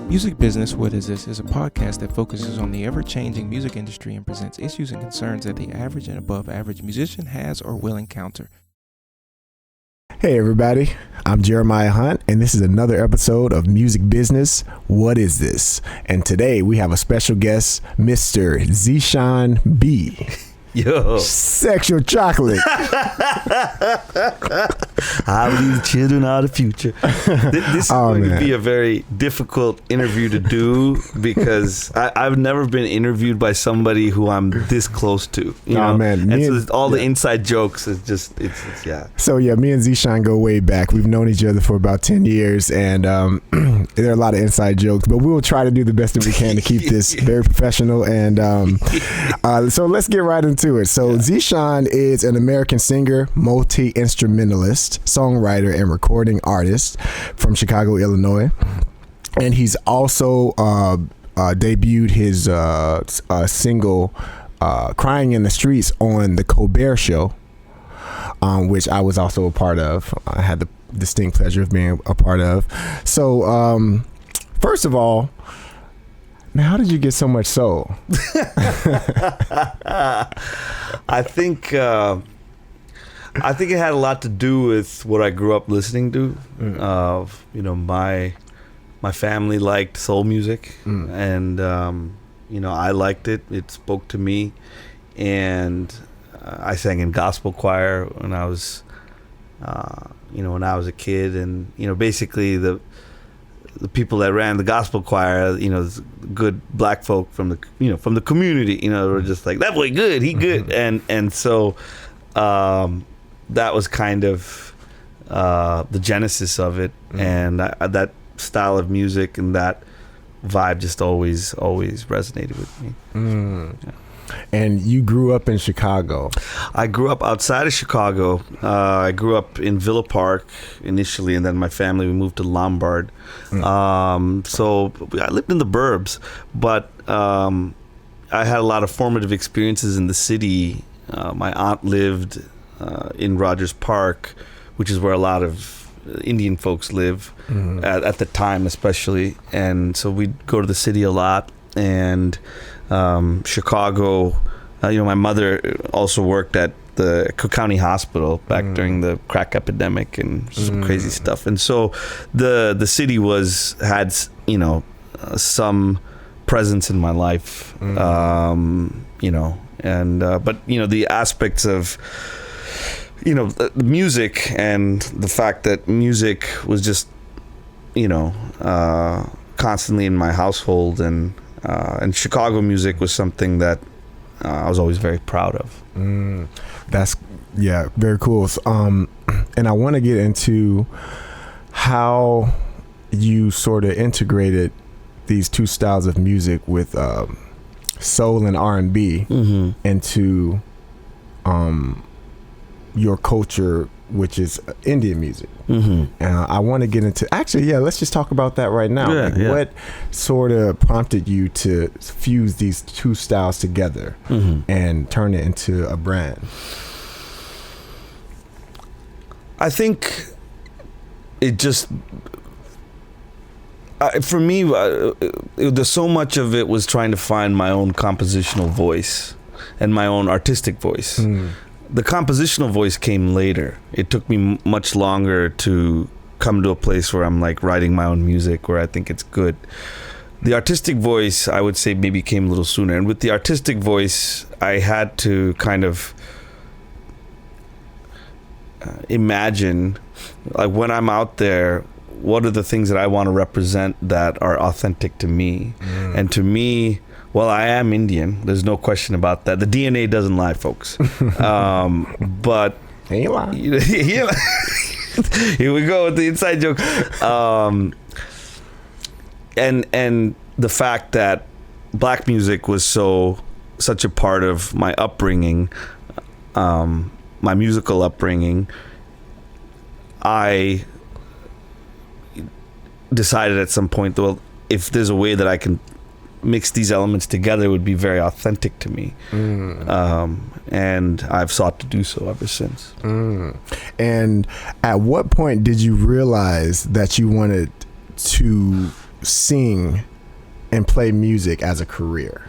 Music Business, What Is This? Is a podcast that focuses on the ever-changing music industry and presents issues and concerns that the average and above average musician has or will encounter. Hey everybody, I'm Jeremiah Hunt, and this is another episode of Music Business, What Is This? And today we have a special guest, Mr. Zeshan B. Yo. Sexual chocolate. I believe children are the future. This is going to be a very difficult interview to do because I've never been interviewed by somebody who I'm this close to. You know? Man. And so all the inside jokes is just, it's yeah. So yeah, me and Zeshan go way back. We've known each other for about 10 years, and there are a lot of inside jokes, but we will try to do the best that we can to keep this very professional. And so let's get right into it. So Zeshan is an American singer, multi-instrumentalist, songwriter, and recording artist from Chicago, Illinois. And he's also debuted his single Cryin in the Streets on the Colbert show, which I was also a part of. I had the distinct pleasure of being a part of. So first of all, man, how did you get so much soul? I think it had a lot to do with what I grew up listening to. My family liked soul music, and I liked it. It spoke to me, and I sang in gospel choir when I was, a kid, and basically the people that ran the gospel choir, good black folk from the community, were just like, that boy good, he good. And so that was kind of the genesis of it. And that style of music and that vibe just always resonated with me. Yeah. And you grew up in Chicago. I grew up outside of Chicago. I grew up in Villa Park initially, and then my family, we moved to Lombard. So I lived in the burbs, but I had a lot of formative experiences in the city. My aunt lived in Rogers Park, which is where a lot of Indian folks live at the time, especially. And so we'd go to the city a lot. And Chicago, my mother also worked at the Cook County Hospital back during the crack epidemic and some crazy stuff. And so the city had some presence in my life, but the aspects of the music and the fact that music was just constantly in my household, and Chicago music was something that I was always very proud of. That's very cool. And I want to get into how you sort of integrated these two styles of music with soul and R&B into your culture, which is Indian music. I want to get into, let's just talk about that right now. What sort of prompted you to fuse these two styles together and turn it into a brand? I think it just, for me, there's so much of it was trying to find my own compositional voice and my own artistic voice. The compositional voice came later. It took me much longer to come to a place where I'm like writing my own music, where I think it's good. The artistic voice, I would say, maybe came a little sooner. And with the artistic voice, I had to kind of imagine, like, when I'm out there, what are the things that I want to represent that are authentic to me? And to me, well, I am Indian. There's no question about that. The DNA doesn't lie, folks. But ain't lying. Here we go with the inside jokes. And the fact that black music was such a part of my upbringing, my musical upbringing, I decided at some point, well, if there's a way that I can mix these elements together, would be very authentic to me. And I've sought to do so ever since. And at what point did you realize that you wanted to sing and play music as a career?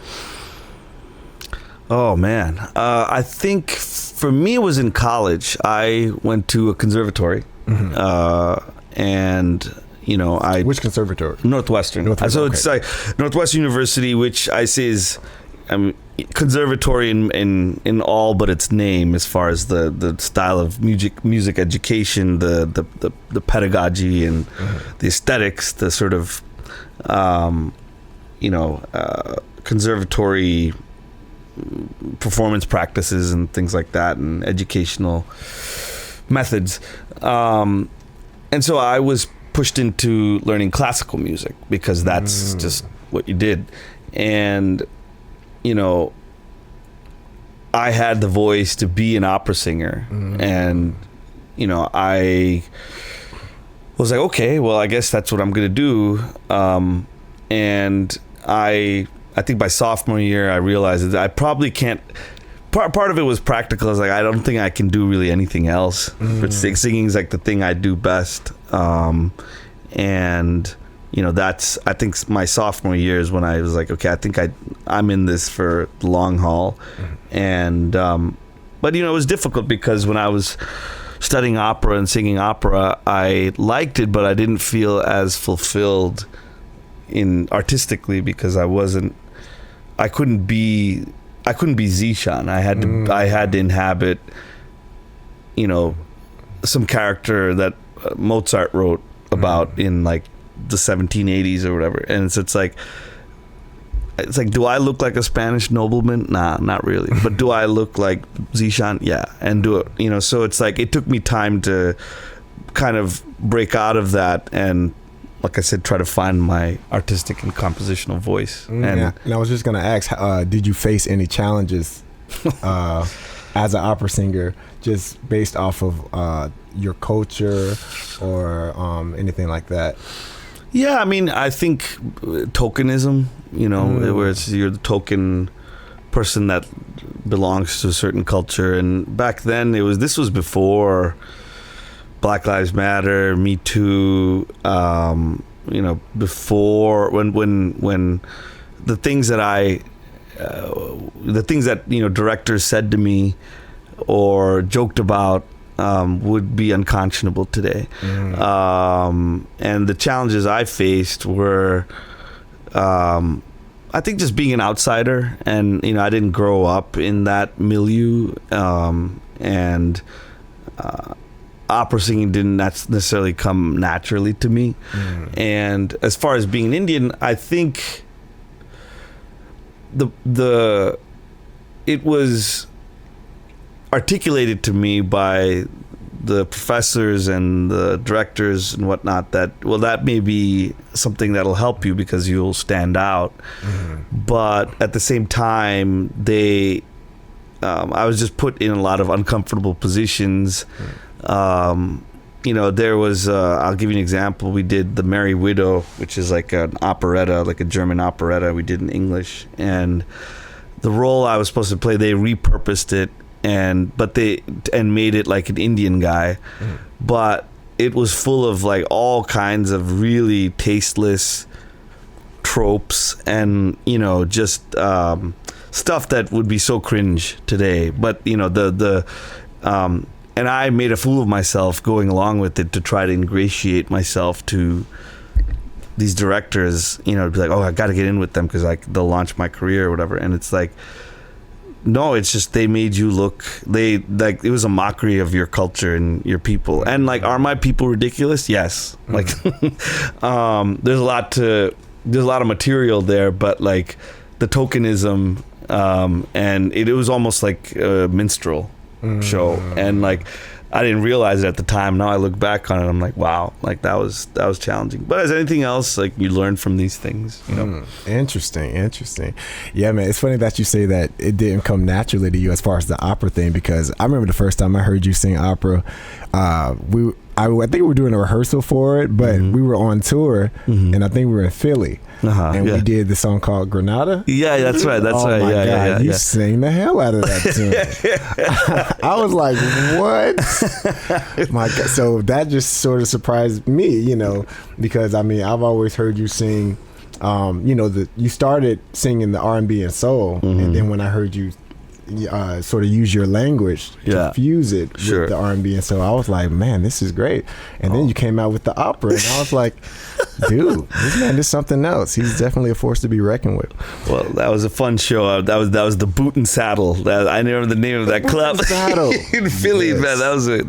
Oh man, I think for me it was in college. I went to a conservatory, and which conservatory? Northwestern. So it's like Northwestern University, which I say is conservatory in all but its name, as far as the style of music education, the pedagogy and the aesthetics, the sort of conservatory performance practices and things like that, and educational methods. And so I was pushed into learning classical music because that's just what you did. And, I had the voice to be an opera singer. And, I was like, okay, well, I guess that's what I'm going to do. And I think by sophomore year, I realized that I probably can't. Part of it was practical. I was like, I don't think I can do really anything else. But singing is like the thing I do best. And that's, I think my sophomore year is when I was like, okay, I think I'm in this for the long haul. And but it was difficult because when I was studying opera and singing opera, I liked it, but I didn't feel as fulfilled artistically because I couldn't be Zeshan. I had to inhabit, some character that Mozart wrote about in like the 1780s or whatever. And so it's like, do I look like a Spanish nobleman? Nah, not really. But do I look like Zeshan? Yeah. And do it, so it's like, it took me time to kind of break out of that and, like I said, try to find my artistic and compositional voice. And I was just going to ask, did you face any challenges as an opera singer, just based off of your culture or anything like that? Yeah, I mean, I think tokenism, where you're the token person that belongs to a certain culture. And back then, this was before Black Lives Matter, Me Too, before when the things that directors said to me or joked about would be unconscionable today. And the challenges I faced were, I think, just being an outsider, and I didn't grow up in that milieu, and opera singing didn't necessarily come naturally to me. And as far as being an Indian, I think it was articulated to me by the professors and the directors and whatnot that may be something that'll help you because you'll stand out. But at the same time, I was just put in a lot of uncomfortable positions. There was, I'll give you an example. We did The Merry Widow, which is like an operetta, like a German operetta we did in English. And the role I was supposed to play, they repurposed it and made it like an Indian guy. But it was full of like all kinds of really tasteless tropes and, just stuff that would be so cringe today. But, and I made a fool of myself going along with it to try to ingratiate myself to these directors, be like, oh, I got to get in with them because they'll launch my career or whatever. And it's like, no, it's just they made you look. It was a mockery of your culture and your people. And like, are my people ridiculous? Yes. Like, there's a lot of material there, but like the tokenism, and it was almost like a minstrel show, and like I didn't realize it at the time. Now I look back on it, I'm like, wow, like that was challenging. But as anything else, like you learn from these things, Interesting. Yeah, man, it's funny that you say that it didn't come naturally to you as far as the opera thing, because I remember the first time I heard you sing opera, I think we were doing a rehearsal for it, but we were on tour, and I think we were in Philly, and we did the song called Granada. Yeah, that's right. That's oh right. My yeah, God, yeah, you yeah. sang the hell out of that tune. I was like, what? My God. So that just sort of surprised me, you know, because I mean, I've always heard you sing, you know, you started singing the R&B and soul, and then when I heard you sort of use your language to fuse it with the R&B, and so I was like, man, this is great. And then you came out with the opera, and I was like, dude, this man is something else. He's definitely a force to be reckoned with. Well, that was a fun show. That was the Boot and Saddle. I remember the name of that club in Philly. Yes. Man,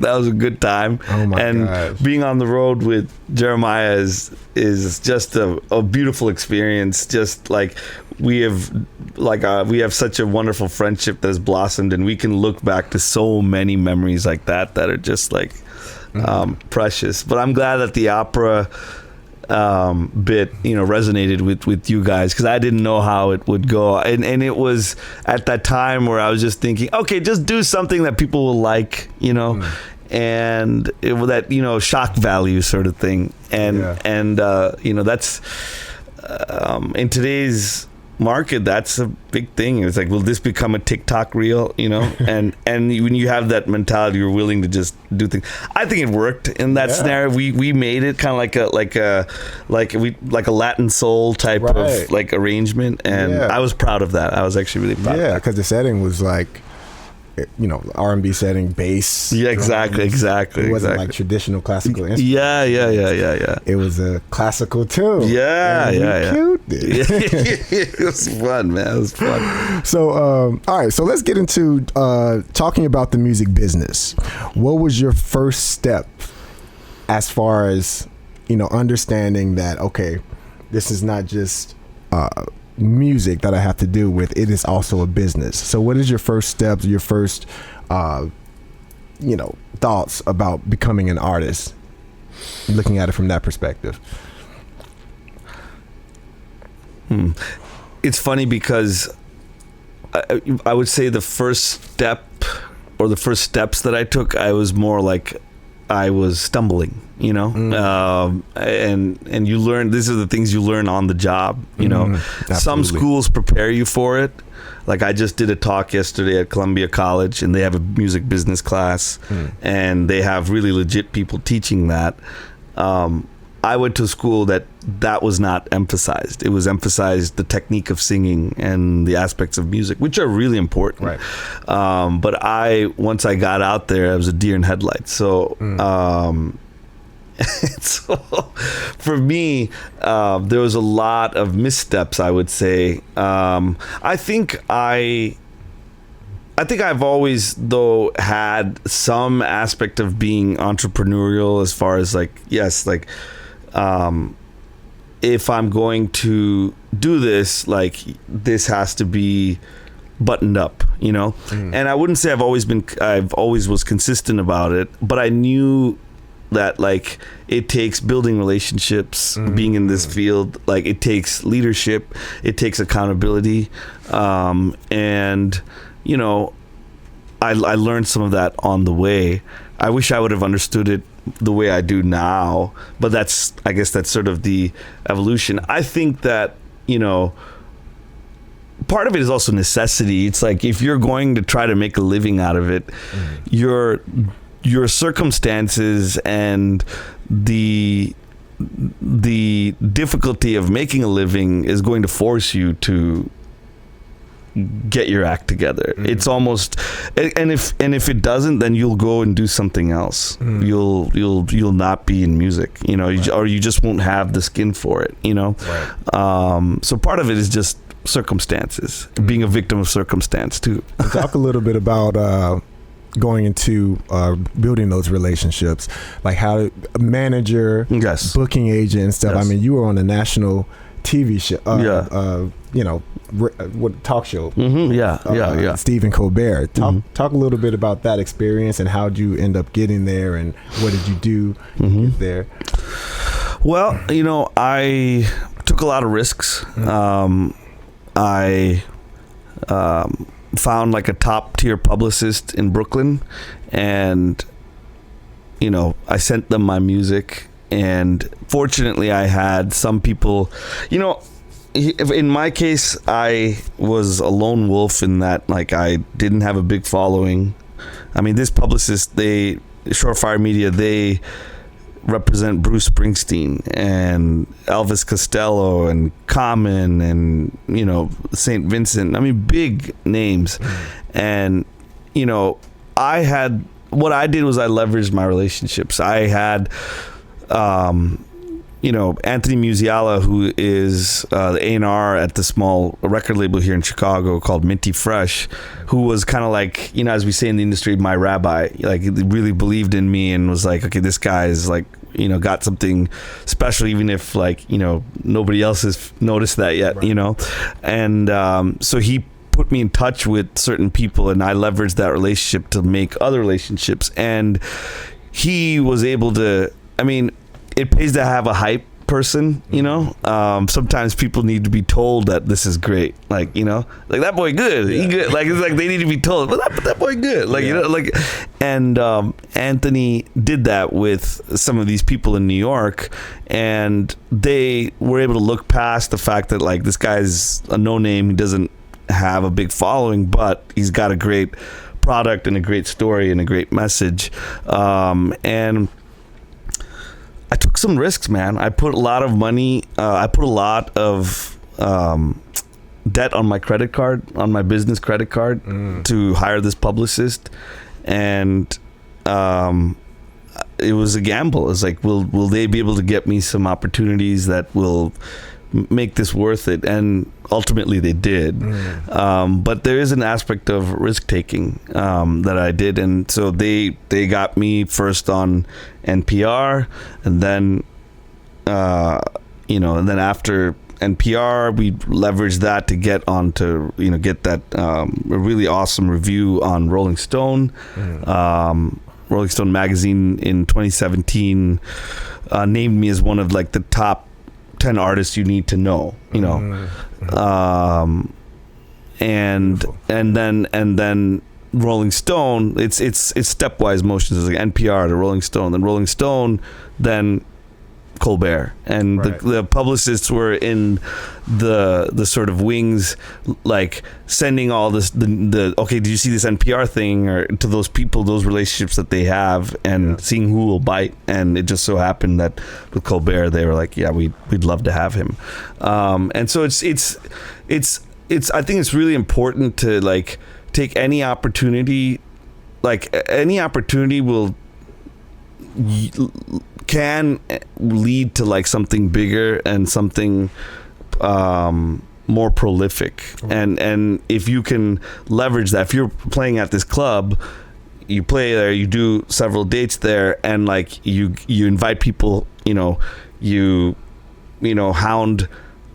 that was a good time. Oh my and gosh. Being on the road with Jeremiah is just a beautiful experience. Just like we have such a wonderful friendship that has blossomed, and we can look back to so many memories like that are just like precious. But I'm glad that the opera bit, you know, resonated with you guys, because I didn't know how it would go, and it was at that time where I was just thinking, okay, just do something that people will like, you know. And it was that, you know, shock value sort of thing, and you know, that's in today's market, that's a big thing. It's like, will this become a TikTok reel, you know? and when you have that mentality, you're willing to just do things. I think it worked in that scenario. We made it kind of like a Latin soul type of like arrangement, and I was proud of that. I was actually really proud of that. Because the setting was like, you know, R&B setting, bass. Yeah, exactly. It wasn't like traditional classical instruments. Yeah. It was a classical tune. Yeah. Cute. It was fun, man. It was fun. So, all right. So let's get into talking about the music business. What was your first step as far as, you know, understanding that, okay, this is not just music that I have to do with, it is also a business. So what is your first steps, your first you know, thoughts about becoming an artist, looking at it from that perspective? It's funny because I would say the first step, or the first steps that I took, I was more like I was stumbling, you know, and you learn, these are the things you learn on the job, you know. Absolutely. Some schools prepare you for it. Like I just did a talk yesterday at Columbia College, and they have a music business class, and they have really legit people teaching that. I went to a school that was not emphasized. It was emphasized the technique of singing and the aspects of music, which are really important. Right. But once I got out there, I was a deer in headlights. So, so for me, there was a lot of missteps, I would say. I think I've always, though, had some aspect of being entrepreneurial, as far as like, yes, like, if I'm going to do this, like, this has to be buttoned up, you know? And I wouldn't say I've always was consistent about it, but I knew that, like, it takes building relationships, being in this field, like, it takes leadership, it takes accountability, and, you know, I learned some of that on the way. I wish I would have understood it the way I do now, but I guess that's sort of the evolution. I think that, you know, part of it is also necessity. It's like, if you're going to try to make a living out of it, your circumstances and the difficulty of making a living is going to force you to get your act together. It's almost, and if it doesn't, then you'll go and do something else. You'll not be in music, you know, or you just won't have the skin for it, you know. So part of it is just circumstances, being a victim of circumstance too. Talk a little bit about going into building those relationships, like how a manager, booking agent and stuff. I mean, you were on a national TV show, you know, what talk show? Stephen Colbert. Talk a little bit about that experience, and how did you end up getting there, and what did you do to get there? Well, you know, I took a lot of risks. I found like a top tier publicist in Brooklyn, and I sent them my music, and fortunately I had some people, in my case, I was a lone wolf in that, like, I didn't have a big following. I mean, this publicist, Shortfire Media, they represent Bruce Springsteen and Elvis Costello and Common and, St. Vincent. I mean, big names. And, what I did was I leveraged my relationships. I had, Anthony Musiala, who is the A&R at the small record label here in Chicago called Minty Fresh, who was kind of like, as we say in the industry, my rabbi. Like, he really believed in me and was like, okay, this guy is like, got something special, even if, like, nobody else has noticed that yet, right. And so he put me in touch with certain people, and I leveraged that relationship to make other relationships. And he was able to, I mean, it pays to have a hype person, sometimes people need to be told that this is great, like, like, that boy good, he good, like, it's like they need to be told, but that boy good, like, and Anthony did that with some of these people in New York, and they were able to look past the fact that, like, this guy's a no-name, he doesn't have a big following, but he's got a great product and a great story and a great message, and I took some risks, man. I put a lot of money. I put a lot of debt on my credit card, on my business credit card, to hire this publicist, and it was a gamble. It's like, will they be able to get me some opportunities that will make this worth it? And ultimately they did. But there is an aspect of risk taking that I did, and so they got me first on NPR, and then and then after NPR we leveraged that to get onto get that a really awesome review on Rolling Stone. Rolling Stone magazine in 2017 named me as one of, like, the top 10 artists you need to know, and then Rolling Stone, it's stepwise motions. It's like NPR to Rolling Stone, then Rolling Stone, then Colbert, and right. the publicists were in the sort of wings, like, sending all this the okay, did you see this NPR thing, or to those people, those relationships that they have, and seeing who will bite. And it just so happened that with Colbert they were like, yeah, we'd love to have him, and so it's I think it's really important to, like, take any opportunity. Like, any opportunity can lead to, like, something bigger and something more prolific. And if you can leverage that, if you're playing at this club, you play there, you do several dates there, and, like, you invite people, you hound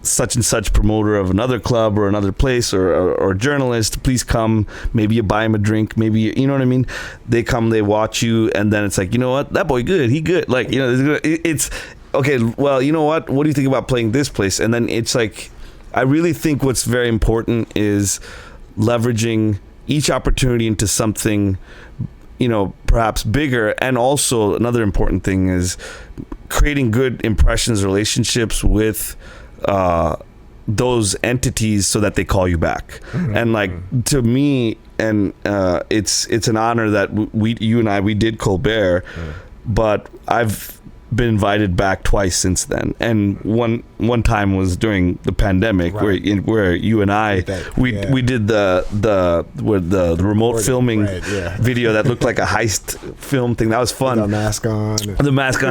such and such promoter of another club or another place, or journalist, please come. Maybe you buy him a drink, maybe you know what I mean, they come, they watch you, and then it's like, what, that boy good, he good, like, it's okay, well, what do you think about playing this place? And then it's like, I really think what's very important is leveraging each opportunity into something, perhaps bigger. And also another important thing is creating good impressions, relationships with those entities, so that they call you back. And, like, to me, and it's an honor that you and I did Colbert, but I've been invited back twice since then, and one time was during the pandemic, right, where you and I we did the remote filming video that looked like a heist film thing. That was fun. The mask on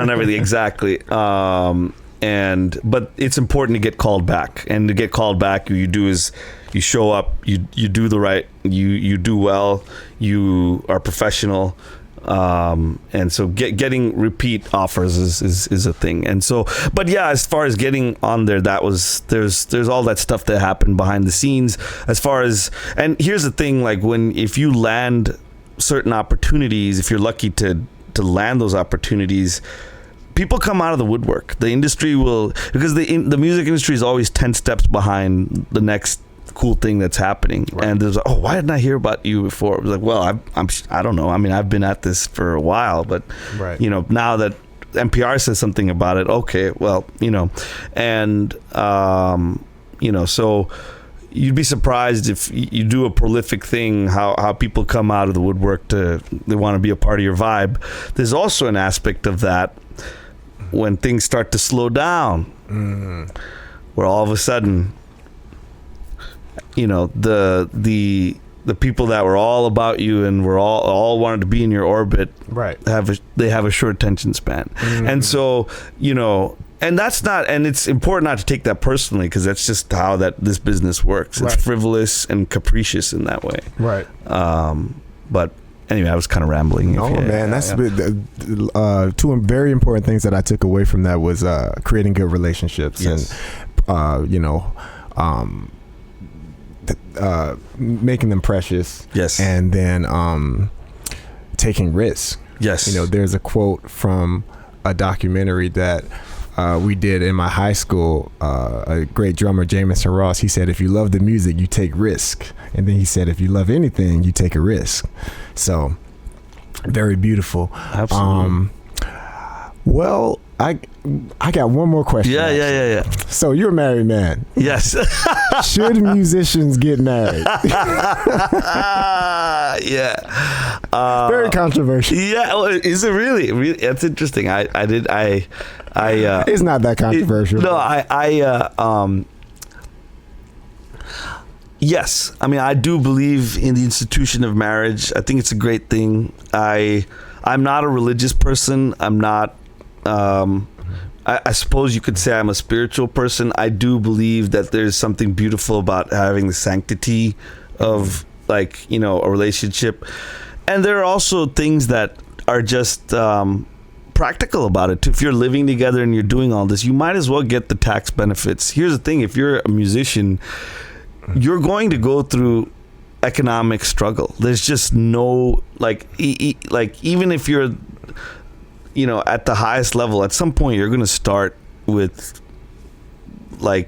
and everything. Exactly. But it's important to get called back, and to get called back, you do is you show up, you do the right, you do well, you are professional, and so getting repeat offers is a thing. And so, but yeah, as far as getting on there, there's all that stuff that happened behind the scenes, as far as, and here's the thing, like, if you land certain opportunities, if you're lucky to land those opportunities, people come out of the woodwork. The industry will, because the music industry is always 10 steps behind the next cool thing that's happening. Right. And there's like, oh, why didn't I hear about you before? It was like, well, I don't know. I mean, I've been at this for a while, but right. Now that NPR says something about it, okay, well, and so you'd be surprised if you do a prolific thing, how people come out of the woodwork they want to be a part of your vibe. There's also an aspect of that when things start to slow down, where all of a sudden, the people that were all about you and were all wanted to be in your orbit, right, they have a short attention span. And so, and that's not, and it's important not to take that personally, because that's just how this business works. It's frivolous and capricious in that way. Right. But anyway, I was kind of rambling. That's two very important things that I took away from that was creating good relationships, yes, and making them precious, yes, and then taking risks. Yes. There's a quote from a documentary that we did in my high school. A great drummer, Jamison Ross, he said, if you love the music, you take risk. And then he said, if you love anything, you take a risk. So very beautiful. Absolutely. Well, I got one more question. Yeah. So you're a married man. Yes. Should musicians get married? Yeah. Very controversial. Yeah. Well, is it really? Really? That's interesting. It's not that controversial. Yes. I mean, I do believe in the institution of marriage. I think it's a great thing. I'm not a religious person. I'm not. I suppose you could say I'm a spiritual person. I do believe that there's something beautiful about having the sanctity of a relationship. And there are also things that are just practical about it. If you're living together and you're doing all this, you might as well get the tax benefits. Here's the thing. If you're a musician, you're going to go through economic struggle. There's just no, even if you're at the highest level, at some point you're going to start with your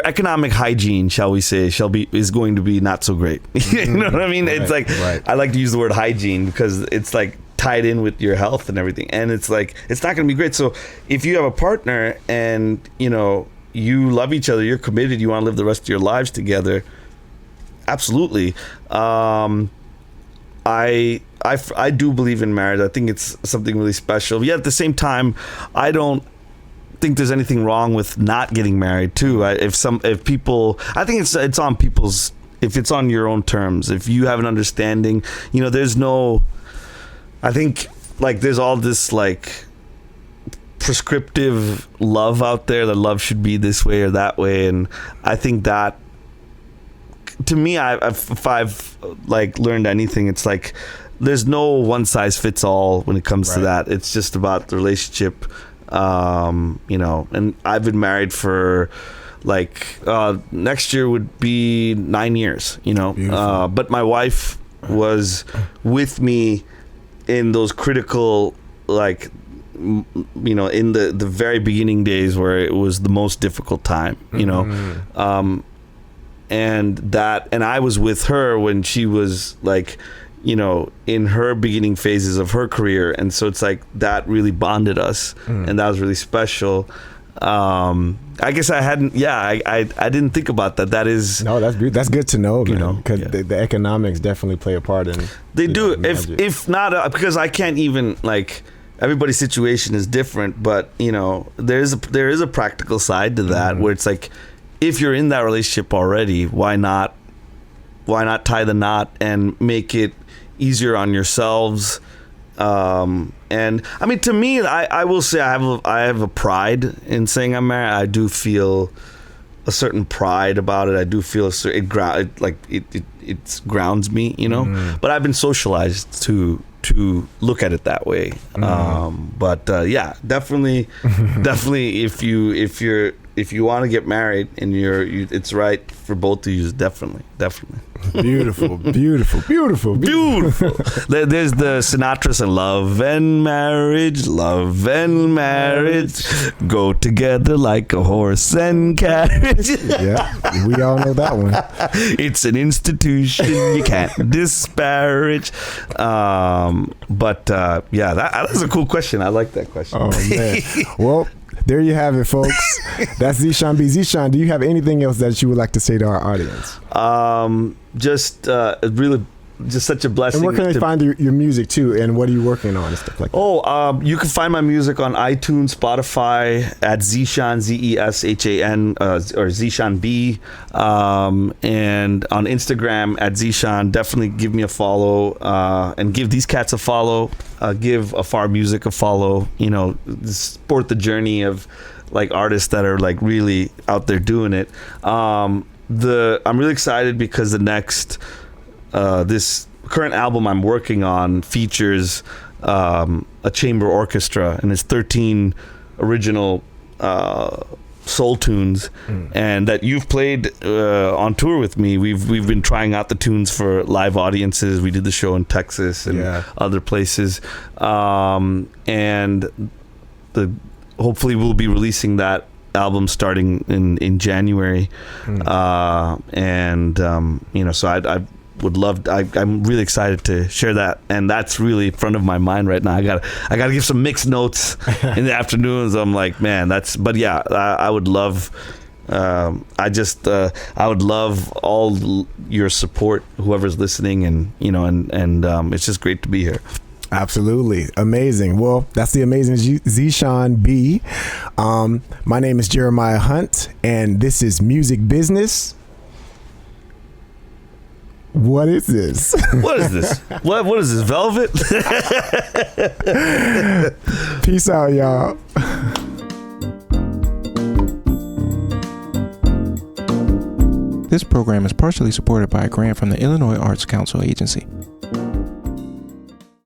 economic hygiene, shall we say, is going to be not so great. You know what I mean? Right, it's right. I like to use the word hygiene because it's tied in with your health and everything, and it's it's not going to be great. So if you have a partner and you love each other, you're committed, you want to live the rest of your lives together, absolutely. I do believe in marriage. I think it's something really special. Yet at the same time, I don't think there's anything wrong with not getting married too. If people, I think it's on people's, if it's on your own terms, if you have an understanding, there's no, I think there's all this prescriptive love out there, that love should be this way or that way. And I think that, to me, if I've learned anything, it's there's no one size fits all when it comes to that. It's just about the relationship, and I've been married for next year would be 9 years, but my wife was with me in those critical, in the very beginning days where it was the most difficult time, and I was with her when she was in her beginning phases of her career, and so it's that really bonded us, and that was really special. I guess I hadn't, I didn't think about that. That is, no, that's good to know, because the economics definitely play a part in. They do, if not, because I can't even everybody's situation is different, but there is a practical side to that, where it's if you're in that relationship already, why not tie the knot and make it easier on yourselves? And I mean, to me, I will say I have a pride in saying I'm married. I do feel a certain pride about it. I do feel it grounds me, But I've been socialized to look at it that way. But definitely, if you're if you want to get married and it's right for both of you, definitely. Beautiful. There's the Sinatra's and love and marriage go together like a horse and carriage. Yeah, we all know that one. It's an institution you can't disparage. Yeah, that's a cool question. I like that question. Oh man. Well, there you have it, folks. That's Zeshan B. Zeshan, do you have anything else that you would like to say to our audience? Just such a blessing. And where can they find your music too? And what are you working on and stuff like that? You can find my music on iTunes, Spotify at Zeshan, Zeshan, or Zeshan B, and on Instagram at Zeshan. Definitely give me a follow, and give these cats a follow. Give Afar Music a follow. Support the journey of like artists that are like really out there doing it. I'm really excited because the next. This current album I'm working on features a chamber orchestra, and it's 13 original soul tunes, and that you've played on tour with me. We've been trying out the tunes for live audiences. We did the show in Texas and other places, and hopefully we'll be releasing that album starting in January, so I'm really excited to share that, and that's really front of my mind right now. I gotta give some mixed notes in the afternoons. I'm like, man, I would love I would love all your support, whoever's listening, and it's just great to be here. Absolutely. Amazing. Well, that's the amazing Zeshan B. My name is Jeremiah Hunt, and this is Music Business. What is this? What is this? What is this? Velvet? Peace out, y'all. This program is partially supported by a grant from the Illinois Arts Council Agency.